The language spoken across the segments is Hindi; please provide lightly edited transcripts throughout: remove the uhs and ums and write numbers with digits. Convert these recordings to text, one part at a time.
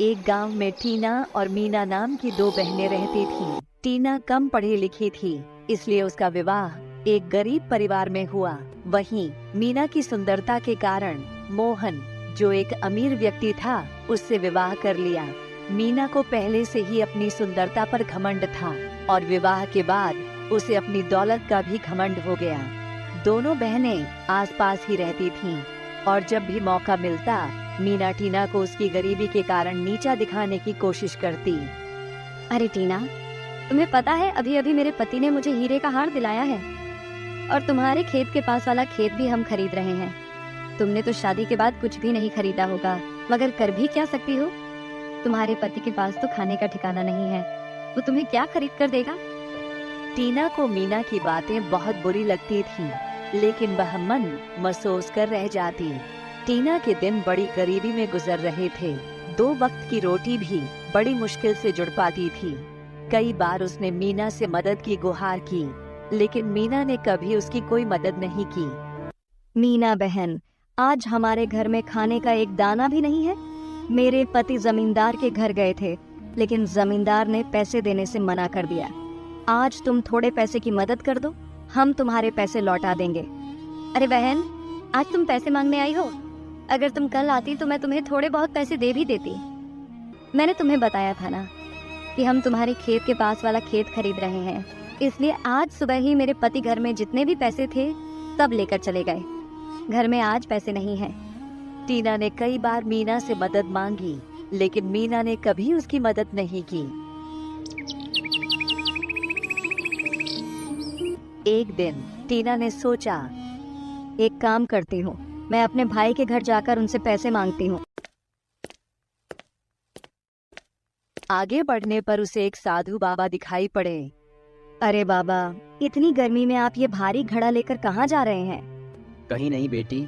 एक गांव में टीना और मीना नाम की दो बहनें रहती थीं। टीना कम पढ़ी लिखी थी, इसलिए उसका विवाह एक गरीब परिवार में हुआ। वहीं मीना की सुंदरता के कारण मोहन, जो एक अमीर व्यक्ति था, उससे विवाह कर लिया। मीना को पहले से ही अपनी सुंदरता पर घमंड था और विवाह के बाद उसे अपनी दौलत का भी घमंड हो गया। दोनों बहनें आसपास ही रहती थीं और जब भी मौका मिलता मीना टीना को उसकी गरीबी के कारण नीचा दिखाने की कोशिश करती। अरे टीना, तुम्हें पता है अभी अभी मेरे पति ने मुझे हीरे का हार दिलाया है और तुम्हारे खेत के पास वाला खेत भी हम खरीद रहे हैं। तुमने तो शादी के बाद कुछ भी नहीं खरीदा होगा, मगर कर भी क्या सकती हो? तुम्हारे पति के पास तो खाने का ठिकाना नहीं है, वो तुम्हें क्या खरीद कर देगा? टीना को मीना की बातें बहुत बुरी लगती थीं, लेकिन वह मन महसूस कर रह जाती। टीना के दिन बड़ी गरीबी में गुजर रहे थे। 2 वक्त की रोटी भी बड़ी मुश्किल से जुड़ पाती थी। कई बार उसने मीना से मदद की गुहार की, लेकिन मीना ने कभी उसकी कोई मदद नहीं की। मीना बहन, आज हमारे घर में खाने का एक दाना भी नहीं है। मेरे पति जमींदार के घर गए थे, लेकिन जमींदार ने पैसे देने से मना कर दिया। आज तुम थोड़े पैसे की मदद कर दो, हम तुम्हारे पैसे लौटा देंगे। अरे बहन, आज तुम पैसे मांगने आई हो? अगर तुम कल आती तो मैं तुम्हें थोड़े बहुत पैसे दे भी देती। मैंने तुम्हें बताया था ना कि हम तुम्हारे खेत के पास वाला खेत खरीद रहे हैं, इसलिए आज सुबह ही मेरे पति घर में जितने भी पैसे थे सब लेकर चले गए। घर में आज पैसे नहीं हैं। टीना ने कई बार मीना से मदद मांगी, लेकिन मीना ने कभी उसकी मदद नहीं की। एक दिन टीना ने सोचा, एक काम करती हूँ, मैं अपने भाई के घर जाकर उनसे पैसे मांगती हूँ। आगे बढ़ने पर उसे एक साधु बाबा दिखाई पड़े। अरे बाबा, इतनी गर्मी में आप ये भारी घड़ा लेकर कहाँ जा रहे हैं? कहीं नहीं बेटी,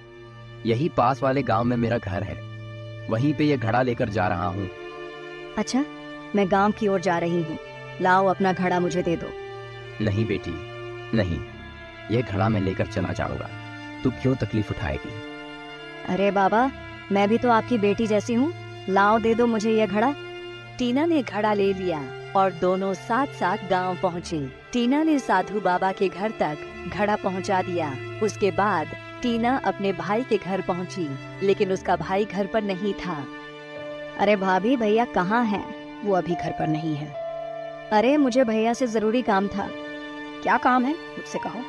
यही पास वाले गांव में मेरा घर है, वहीं पे ये घड़ा लेकर जा रहा हूँ। अच्छा, मैं गांव की ओर जा रही हूँ, लाओ अपना घड़ा मुझे दे दो। नहीं बेटी, नहीं, ये घड़ा मैं लेकर चला जाऊंगा, तू क्यों तकलीफ उठाएगी? अरे बाबा, मैं भी तो आपकी बेटी जैसी हूँ, लाओ दे दो मुझे ये घड़ा। टीना ने घड़ा ले लिया और दोनों साथ साथ गांव पहुँचे। टीना ने साधु बाबा के घर तक घड़ा पहुँचा दिया। उसके बाद टीना अपने भाई के घर पहुँची, लेकिन उसका भाई घर पर नहीं था। अरे भाभी, भैया कहाँ हैं? वो अभी घर पर नहीं है। अरे मुझे भैया से जरूरी काम था। क्या काम है, मुझसे कहो।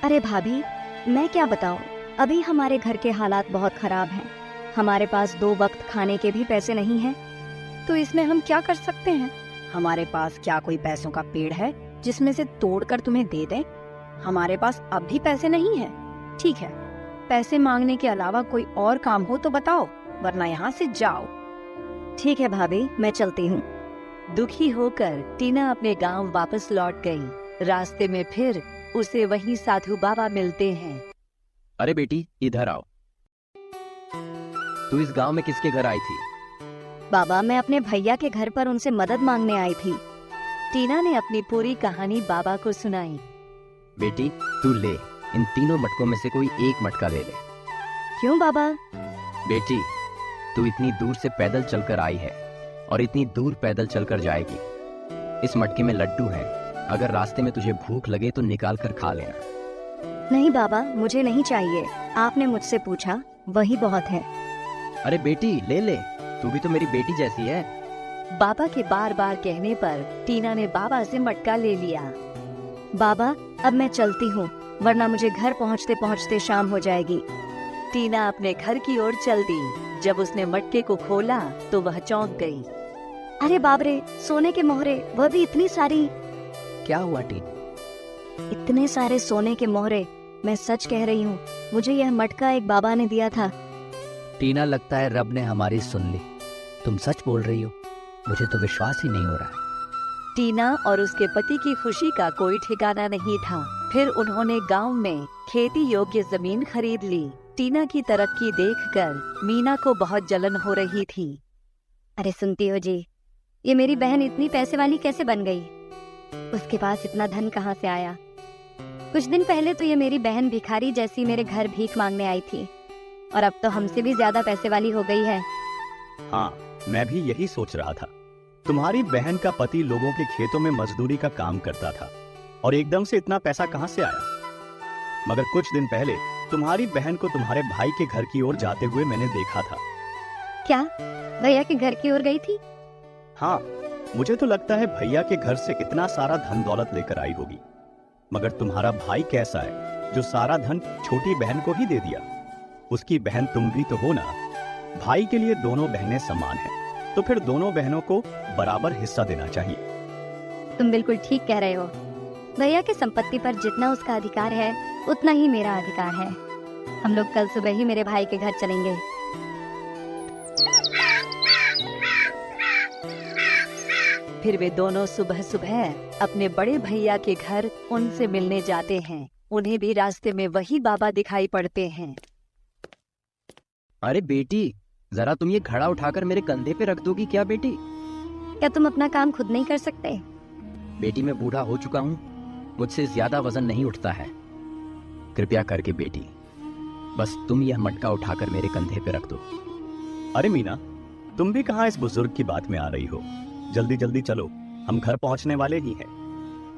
अरे भाभी, मैं क्या बताऊं, अभी हमारे घर के हालात बहुत खराब हैं। हमारे पास 2 वक्त खाने के भी पैसे नहीं हैं। तो इसमें हम क्या कर सकते हैं? हमारे पास क्या कोई पैसों का पेड़ है जिसमें से तोड़कर तुम्हें दे दें? हमारे पास अब भी पैसे नहीं है। ठीक है, पैसे मांगने के अलावा कोई और काम हो तो बताओ, वरना यहाँ से जाओ। ठीक है भाभी, मैं चलती हूँ। दुखी होकर टीना अपने गांव वापस लौट गई। रास्ते में फिर उसे वही साधु बाबा मिलते हैं। अरे बेटी, इधर आओ। तू इस गांव में किसके घर आई थी? बाबा, मैं अपने भैया के घर पर उनसे मदद मांगने आई थी। टीना ने अपनी पूरी कहानी बाबा को सुनाई। बेटी, तू ले, इन तीनों मटकों में से कोई एक मटका ले ले। क्यों बाबा? बेटी, तू इतनी दूर से पैदल चलकर आई है और इतनी दूर पैदल चलकर जाएगी। इस मटके में लड्डू है, अगर रास्ते में तुझे भूख लगे तो निकाल कर खा लेना। नहीं बाबा, मुझे नहीं चाहिए, आपने मुझसे पूछा वही बहुत है। अरे बेटी, ले ले, तू भी तो मेरी बेटी जैसी है। बाबा के बार बार कहने पर टीना ने बाबा से मटका ले लिया। बाबा, अब मैं चलती हूँ, वरना मुझे घर पहुँचते पहुँचते शाम हो जाएगी। टीना अपने घर की ओर चल दी। जब उसने मटके को खोला तो वह चौंक गई। अरे बाप रे, सोने के मोहरे, वह भी इतनी सारी। क्या हुआ टीन? इतने सारे सोने के मोहरे। मैं सच कह रही हूँ, मुझे यह मटका एक बाबा ने दिया था। टीना, लगता है रब ने हमारी सुन ली। तुम सच बोल रही हो? मुझे तो विश्वास ही नहीं हो रहा है। टीना और उसके पति की खुशी का कोई ठिकाना नहीं था। फिर उन्होंने गांव में खेती योग्य जमीन खरीद ली। टीना की तरक्की देखकर मीना को बहुत जलन हो रही थी। अरे सुनती हो जी, ये मेरी बहन इतनी पैसे वाली कैसे बन गई? उसके पास इतना धन कहाँ से आया? कुछ दिन पहले तो ये मेरी बहन भिखारी जैसी मेरे घर भीख मांगने आई थी, और अब तो हमसे भी ज्यादा पैसे वाली हो गई है। हाँ, मैं भी यही सोच रहा था। तुम्हारी बहन का पति लोगों के खेतों में मजदूरी का काम करता था और एकदम से इतना पैसा कहां से आया? मगर कुछ दिन पहले तुम्हारी बहन को तुम्हारे भाई के घर की ओर जाते हुए मैंने देखा था। क्या भैया के घर की ओर गई थी? हाँ, मुझे तो लगता है भैया के घर से इतना सारा धन दौलत लेकर आई होगी। मगर तुम्हारा भाई कैसा है जो सारा धन छोटी बहन को ही दे दिया? उसकी बहन तुम भी तो हो ना। भाई के लिए दोनों बहनें समान हैं, तो फिर दोनों बहनों को बराबर हिस्सा देना चाहिए। तुम बिल्कुल ठीक कह रहे हो। भैया की संपत्ति पर जितना उसका अधिकार है उतना ही मेरा अधिकार है। हम लोग कल सुबह ही मेरे भाई के घर चलेंगे। फिर वे दोनों सुबह सुबह अपने बड़े भैया के घर उनसे मिलने जाते हैं। उन्हें भी रास्ते में वही बाबा दिखाई पड़ते हैं। अरे बेटी, जरा तुम ये घड़ा उठाकर मेरे कंधे पे रख दोगी क्या बेटी? क्या तुम अपना काम खुद नहीं कर सकते? बेटी मैं बूढ़ा हो चुका हूँ, मुझसे ज्यादा वजन नहीं उठता है। कृपया करके बेटी, बस तुम यह मटका उठाकर मेरे कंधे पे रख दो। अरे मीना, तुम भी कहाँ इस बुजुर्ग की बात में आ रही हो? जल्दी जल्दी चलो, हम घर पहुँचने वाले ही हैं।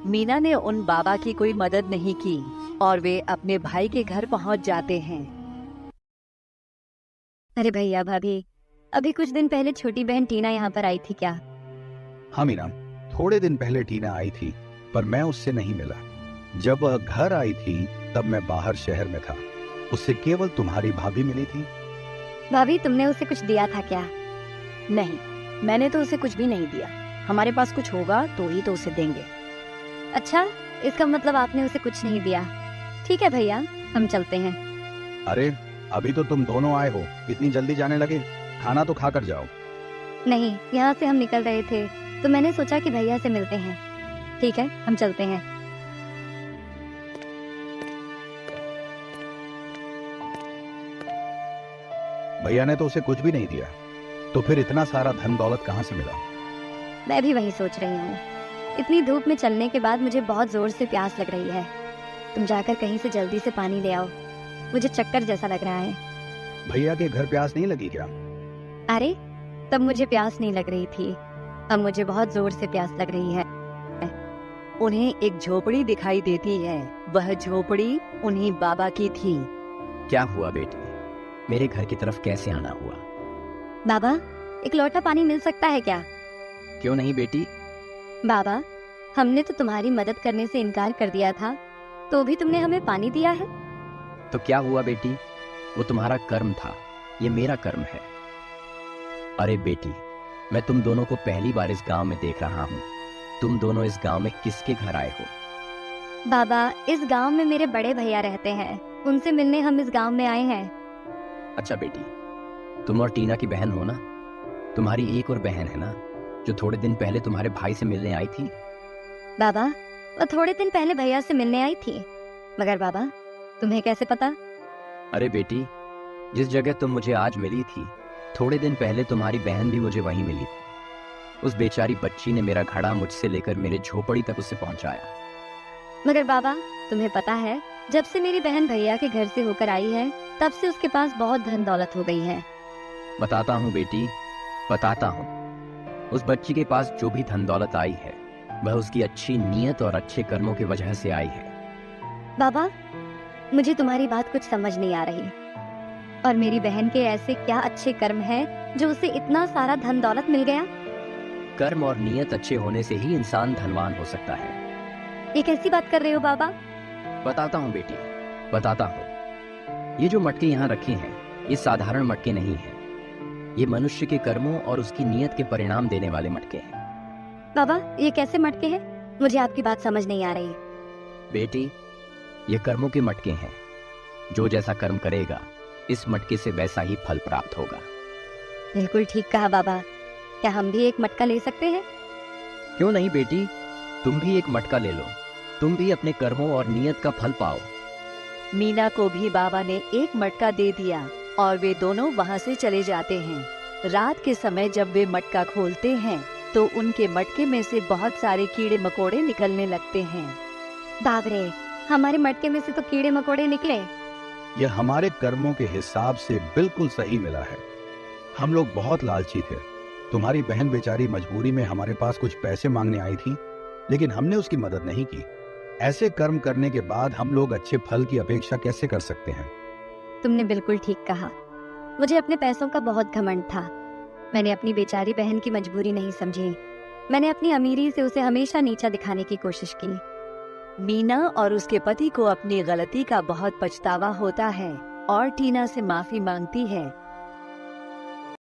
मीना ने उन बाबा की कोई मदद नहीं की और वे अपने भाई के घर पहुंच जाते हैं। अरे भैया भाभी, अभी कुछ दिन पहले छोटी बहन टीना यहाँ पर आई थी क्या? हाँ मीना, थोड़े दिन पहले टीना आई थी, पर मैं उससे नहीं मिला। जब वह घर आई थी तब मैं बाहर शहर में था। उससे केवल तुम्हारी भाभी मिली थी। भाभी, तुमने उसे कुछ दिया था क्या? नहीं, मैंने तो उसे कुछ भी नहीं दिया। हमारे पास कुछ होगा तो ही तो उसे देंगे। अच्छा, इसका मतलब आपने उसे कुछ नहीं दिया। ठीक है भैया, हम चलते हैं। अरे अभी तो तुम दोनों आए हो, इतनी जल्दी जाने लगे? खाना तो खा कर जाओ। नहीं, यहाँ से हम निकल रहे थे तो मैंने सोचा कि भैया से मिलते हैं। ठीक है, हम चलते हैं। भैया ने तो उसे कुछ भी नहीं दिया, तो फिर इतना सारा धन दौलत कहाँ से मिला? मैं भी वही सोच रही हूँ। इतनी धूप में चलने के बाद मुझे बहुत जोर से प्यास लग रही है। तुम जाकर कहीं से जल्दी से पानी ले आओ, मुझे चक्कर जैसा लग रहा है। भैया के घर प्यास नहीं लगी क्या? अरे, तब मुझे प्यास नहीं लग रही थी, अब मुझे बहुत जोर से प्यास लग रही है। उन्हें एक झोपड़ी दिखाई देती है। वह झोपड़ी उन्हीं बाबा की थी। क्या हुआ बेटी, मेरे घर की तरफ कैसे आना हुआ? बाबा, एक लोटा पानी मिल सकता है क्या? क्यों नहीं बेटी? बाबा, हमने तो तुम्हारी मदद करने से इनकार कर दिया था, तो भी तुमने हमें पानी दिया है। तो क्या हुआ बेटी, वो तुम्हारा कर्म था, ये मेरा कर्म है। अरे बेटी, मैं तुम दोनों को पहली बार इस गांव में देख रहा हूँ। तुम दोनों इस गांव में किसके घर आए हो? बाबा, इस गांव में मेरे बड़े भैया रहते हैं, उनसे मिलने हम इस गांव में आए हैं। अच्छा बेटी, तुम और टीना की बहन हो ना? तुम्हारी एक और बहन है ना, जो थोड़े दिन पहले तुम्हारे भाई से मिलने आई थी? बाबा, वो थोड़े दिन पहले भैया से मिलने आई थी, मगर बाबा तुम्हें कैसे पता? अरे बेटी, जिस जगह तुम मुझे आज मिली थी, थोड़े दिन पहले तुम्हारी बहन भी मुझे वहीं मिली थी। उस बेचारी बच्ची ने मेरा घड़ा मुझसे लेकर मेरे झोपड़ी तक उसे पहुंचाया। मगर बाबा, तुम्हें पता है, जब से मेरी बहन भैया के घर से होकर आई है, तब से उसके पास बहुत धन दौलत हो गई है। बताता हूँ बेटी, बताता हूँ। उस बच्ची के पास जो भी धन दौलत आई है, वह उसकी अच्छी नीयत और अच्छे कर्मों की वजह से आई है। बाबा, मुझे तुम्हारी बात कुछ समझ नहीं आ रही। और मेरी बहन के ऐसे क्या अच्छे कर्म हैं जो उसे इतना सारा धन दौलत मिल गया? कर्म और नीयत अच्छे होने से ही इंसान धनवान हो सकता है। ये कैसी बात कर रहे हो बाबा? बताता हूँ बेटी, बताता हूँ। ये जो मटके यहाँ रखे हैं, ये साधारण मटके नहीं हैं। ये मनुष्य के कर्मों और उसकी नीयत के परिणाम देने वाले मटके हैं। बाबा, ये कैसे मटके हैं? मुझे आपकी बात समझ नहीं आ रही। बेटी, ये कर्मों के मटके हैं। जो जैसा कर्म करेगा, इस मटके से वैसा ही फल प्राप्त होगा। बिल्कुल ठीक कहा बाबा। क्या हम भी एक मटका ले सकते हैं? क्यों नहीं बेटी, तुम भी एक मटका ले लो। तुम भी अपने कर्मों और नीयत का फल पाओ। मीना को भी बाबा ने एक मटका दे दिया और वे दोनों वहाँ से चले जाते हैं। रात के समय जब वे मटका खोलते हैं तो उनके मटके में से बहुत सारे कीड़े मकोड़े निकलने लगते हैं। बाप रे, हमारे मटके में से तो कीड़े मकोड़े निकले। यह हमारे कर्मों के हिसाब से बिल्कुल सही मिला है। हम लोग बहुत लालची थे, तुम्हारी बहन बेचारी मजबूरी में हमारे पास कुछ पैसे मांगने आई थी, लेकिन हमने उसकी मदद नहीं की। ऐसे कर्म करने के बाद हम लोग अच्छे फल की अपेक्षा कैसे कर सकते हैं? तुमने बिल्कुल ठीक कहा। मुझे अपने पैसों का बहुत घमंड था। मैंने अपनी बेचारी बहन की मजबूरी नहीं समझी। मैंने अपनी अमीरी से उसे हमेशा नीचा दिखाने की कोशिश की। मीना और उसके पति को अपनी गलती का बहुत पछतावा होता है और टीना से माफी मांगती है